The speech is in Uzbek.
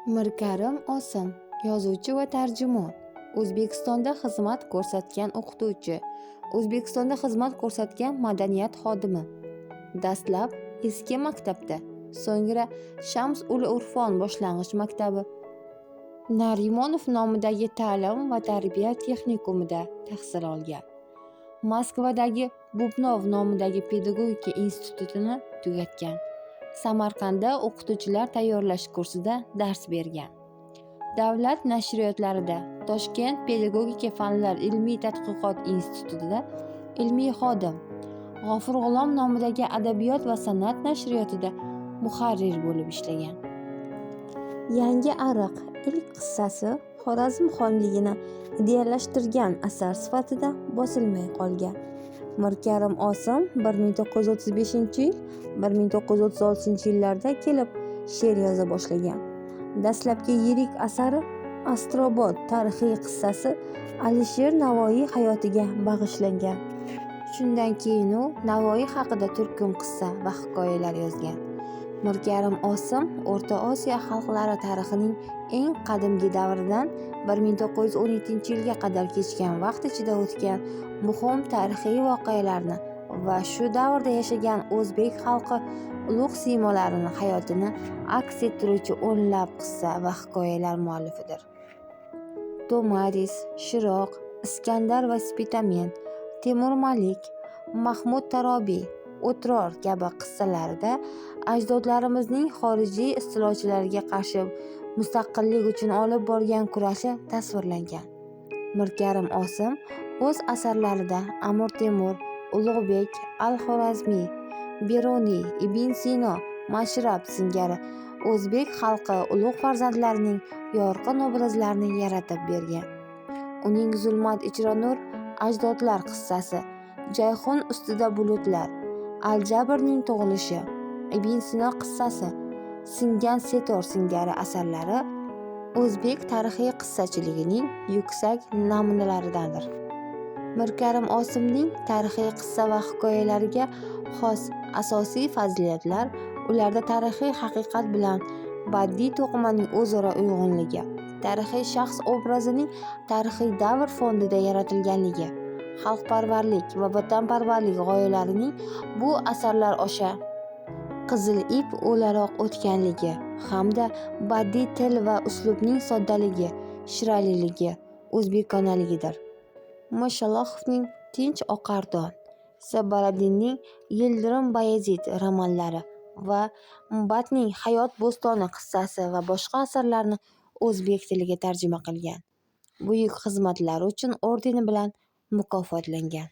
Mirkarim Osim, yozuvchi va tarjimon. O'zbekistonda xizmat ko'rsatgan o'qituvchi, O'zbekistonda xizmat ko'rsatgan madaniyat xodimi. Dastlab eski maktabda, so'ngra Shams-ul-Urfon boshlang'ich maktabi, Narimonov nomidagi ta'lim va tarbiya texnikumida tahsil olgan. Moskvadagi Bubnov nomidagi pedagogika institutini tugatgan. Samarqandda o'qituvchilar tayyorlash kursida dars bergan. Davlat nashriyotlarida Toshkent pedagogika fanlar ilmiy tadqiqot institutida ilmiy xodim, G'ofur G'ulom nomidagi adabiyot va san'at nashriyotida muharrir bo'lib ishlagan. Yangi ariq ilk qissasi Xorazm xonligini ideallashtirgan asar sifatida bosilmay qolgan. Mirkarim Osim 1935-yil, 1936-yillarda kelib she'r yoza boshlagan. Dastlabki yirik asari Astrobod tarixiy qissasi Alisher Navoiy hayotiga bag'ishlangan. Shundan keyin u Navoiy haqida turkum qissa va hikoyalar yozgan. Mirkarim Osim O'rta Osiyo xalqlari tarixining eng qadimgi davridan 1917-yilga qadar kechgan vaqt ichida o'tgan muhim tarixiy voqealarni va shu davrda yashagan o'zbek xalqi ulug' siymolarini hayotini aks ettiruvchi o'nlab qissa va hikoyalar muallifidir. To'maris, Shiroq, Iskandar va Spitamen, Temur Malik, Mahmud Tarobiy, O'tror kabi qissalarida ajdodlarimizning xorijiy istilochilarga qarshi mustaqillik uchun olib borgan kurashi tasvirlangan. Mirkarim Osim o'z asarlarida Amir Temur, Ulug'bek, Al-Xorazmiy, Beruniy, Ibn Sino, Mashrab singari o'zbek xalqi ulug' farzandlarining yorqin obrazlarini yaratib bergan. Uning Zulmat ichra nur, Ajdodlar qissasi, Jayhun ustida bulutlar, Al-Jabrning tug'ilishi, Ibn Sino qissasi, Singan Setor singari asarlari o'zbek tarixiy qissachiligining yuksak namunalaridandir. Mirkarim Osimning tarixiy qissa va hikoyalariga xos asosiy fazilatlar ularda tarixiy haqiqat bilan badiiy to'qimaning o'zaro uyg'unligi, tarixiy shaxs obrazining tarixiy davr fondida yaratilganligi, xalqparvarlik va vatanparvarlik g'oyalarining bu asarlar osha qizil ip o'laroq o'tganligi hamda badiiy til va uslubning soddaligi, shiraliligi, o'zbekonaligidir. Mashalohovning Tinch oqar don, Sabaradinning Yildirim Bayazid romanlari va Mbatning Hayot bo'stoni qissasi va boshqa asarlarni o'zbek tiliga tarjima qilgan. Buyuk xizmatlari uchun ordeni bilan mukofotlangan.